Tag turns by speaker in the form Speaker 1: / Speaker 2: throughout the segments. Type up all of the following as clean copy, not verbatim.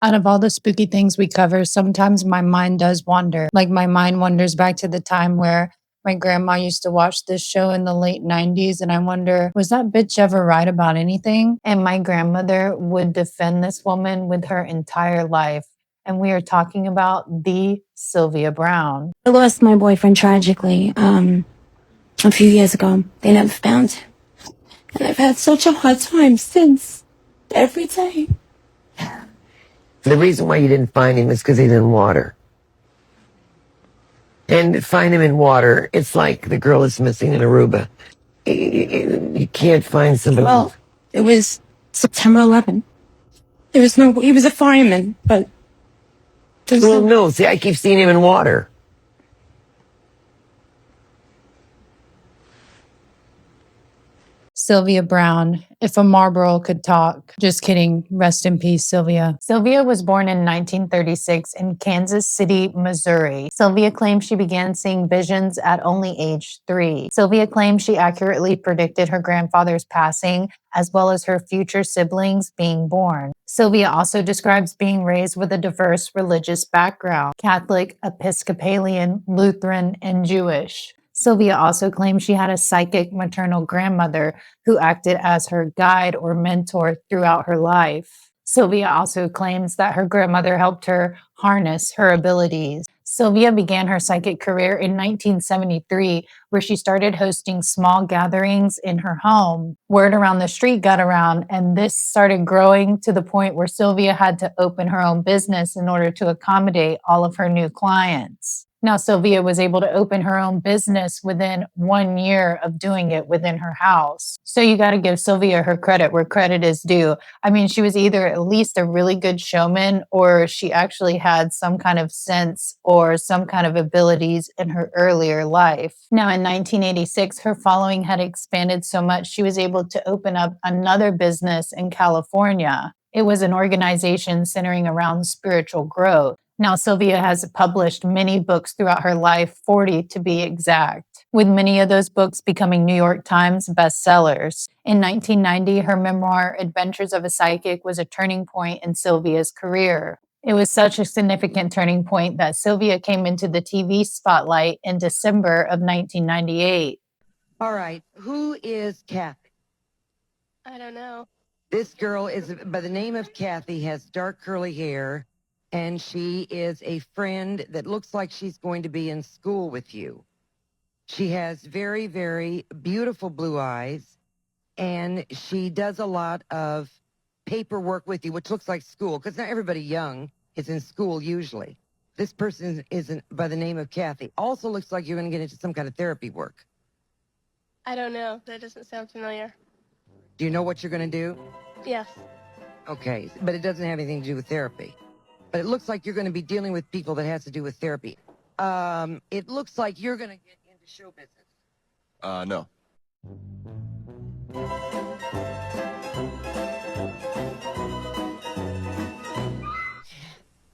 Speaker 1: Out of all the spooky things we cover, sometimes my mind does wander. Like my mind wanders back to the time where my grandma used to watch this show in the late 90s, and I wonder, was that bitch ever right about anything? And my grandmother would defend this woman with her entire life. And we are talking about the Sylvia Browne.
Speaker 2: I lost my boyfriend tragically a few years ago. They never found him. And I've had such a hard time since. Every day.
Speaker 3: The reason why you didn't find him is because he's in water. And to find him in water, it's like the girl is missing in Aruba. You can't find somebody.
Speaker 2: Well, it was September 11th. There was no, he was a fireman, but...
Speaker 3: Well, no, see, I keep seeing him in water.
Speaker 1: Sylvia Browne, if a Marlboro could talk. Just kidding. Rest in peace, Sylvia. Sylvia was born in 1936 in Kansas City, Missouri. Sylvia claims she began seeing visions at only age 3. Sylvia claims she accurately predicted her grandfather's passing, as well as her future siblings being born. Sylvia also describes being raised with a diverse religious background: Catholic, Episcopalian, Lutheran, and Jewish. Sylvia also claims she had a psychic maternal grandmother who acted as her guide or mentor throughout her life. Sylvia also claims that her grandmother helped her harness her abilities. Sylvia began her psychic career in 1973, where she started hosting small gatherings in her home. Word around the street got around, and this started growing to the point where Sylvia had to open her own business in order to accommodate all of her new clients. Now, Sylvia was able to open her own business within 1 year of doing it within her house. So you got to give Sylvia her credit where credit is due. I mean, she was either at least a really good showman, or she actually had some kind of sense or some kind of abilities in her earlier life. Now, in 1986, her following had expanded so much she was able to open up another business in California. It was an organization centering around spiritual growth. Now, Sylvia has published many books throughout her life, 40 to be exact, with many of those books becoming New York Times bestsellers. In 1990, her memoir, Adventures of a Psychic, was a turning point in Sylvia's career. It was such a significant turning point that Sylvia came into the TV spotlight in December of 1998.
Speaker 3: All right, who is Kathy?
Speaker 4: I don't know.
Speaker 3: This girl is by the name of Kathy, has dark curly hair, and she is a friend that looks like she's going to be in school with you. She has very, very beautiful blue eyes, and she does a lot of paperwork with you, which looks like school, because not everybody young is in school usually. This person is by the name of Kathy. Also looks like you're going to get into some kind of therapy work.
Speaker 4: I don't know. That doesn't sound familiar.
Speaker 3: Do you know what you're going to do?
Speaker 4: Yes.
Speaker 3: Okay, but it doesn't have anything to do with therapy. But it looks like you're going to be dealing with people that has to do with therapy. It looks like you're going to get into show business.
Speaker 5: No.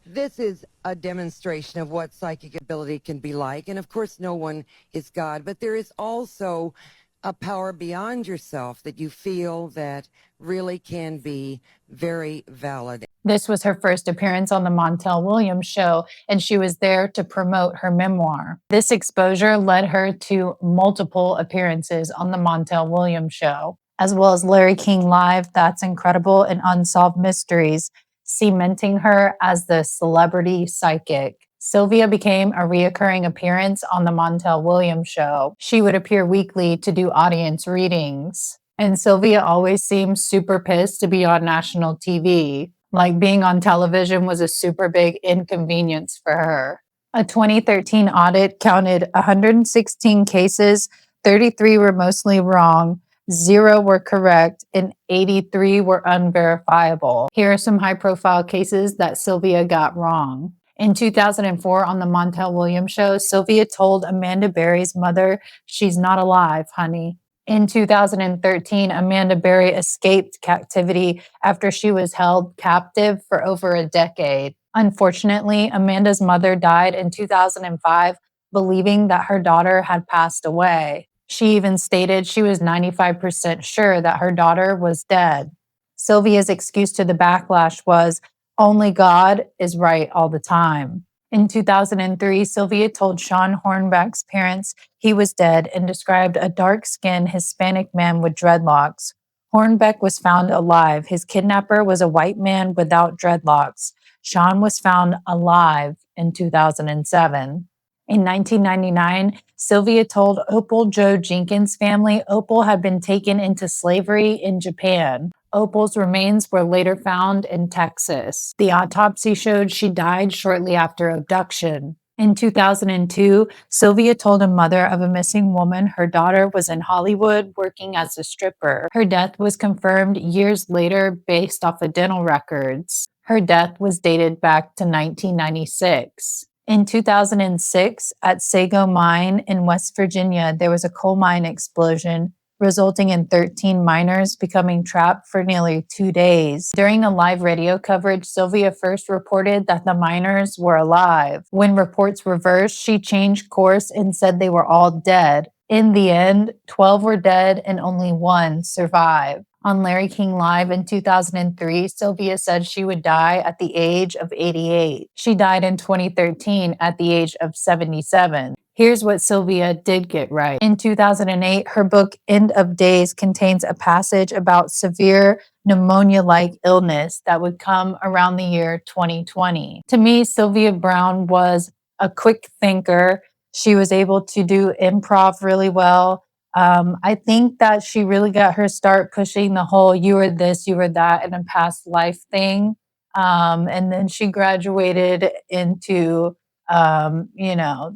Speaker 3: This is a demonstration of what psychic ability can be like. And of course, no one is God, but there is also a power beyond yourself that you feel that really can be very valid.
Speaker 1: This was her first appearance on the Montel Williams Show, and she was there to promote her memoir. This exposure led her to multiple appearances on the Montel Williams Show, as well as Larry King Live, That's Incredible, and Unsolved Mysteries, cementing her as the celebrity psychic. Sylvia became a reoccurring appearance on the Montel Williams Show. She would appear weekly to do audience readings. And Sylvia always seemed super pissed to be on national TV. Like being on television was a super big inconvenience for her. A 2013 audit counted 116 cases, 33 were mostly wrong, 0 were correct, and 83 were unverifiable. Here are some high-profile cases that Sylvia got wrong. In 2004, on the Montel Williams Show, Sylvia told Amanda Berry's mother, "She's not alive, honey." In 2013, Amanda Berry escaped captivity after she was held captive for over a decade. Unfortunately, Amanda's mother died in 2005, believing that her daughter had passed away. She even stated she was 95% sure that her daughter was dead. Sylvia's excuse to the backlash was, Only God is right all the time. In 2003, Sylvia told Sean Hornbeck's parents he was dead and described a dark-skinned Hispanic man with dreadlocks. Hornbeck was found alive. His kidnapper was a white man without dreadlocks. Sean was found alive in 2007. In 1999, Sylvia told Opal Joe Jenkins' family Opal had been taken into slavery in Japan. Opal's remains were later found in Texas. The autopsy showed she died shortly after abduction. In 2002, Sylvia told a mother of a missing woman her daughter was in Hollywood working as a stripper. Her death was confirmed years later based off of dental records. Her death was dated back to 1996. In 2006, at �꫐𝐲𝐽 Mine in West Virginia, there was a coal mine explosion, resulting in 13 miners becoming trapped for nearly 2 days. During the live radio coverage, Sylvia first reported that the miners were alive. When reports reversed, she changed course and said they were all dead. In the end, 12 were dead and only 1 survived. On Larry King Live in 2003, Sylvia said she would die at the age of 88. She died in 2013 at the age of 77. Here's what Sylvia did get right. In 2008, her book End of Days contains a passage about severe pneumonia-like illness that would come around the year 2020. To me, Sylvia Browne was a quick thinker. She was able to do improv really well. I think that she really got her start pushing the whole you were this, you were that in a past life thing. And then she graduated into,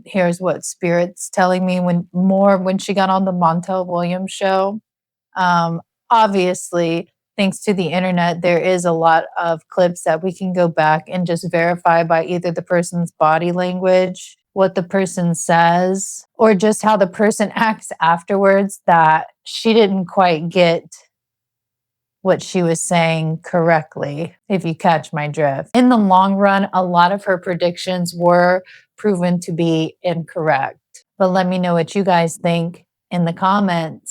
Speaker 1: here's what spirit's telling me when she got on the Montel Williams show. Um, Obviously, thanks to the internet, there is a lot of clips that we can go back and just verify by either the person's body language, what the person says, or just how the person acts afterwards, that she didn't quite get what she was saying correctly, if you catch my drift. In the long run, a lot of her predictions were proven to be incorrect. But let me know what you guys think in the comments.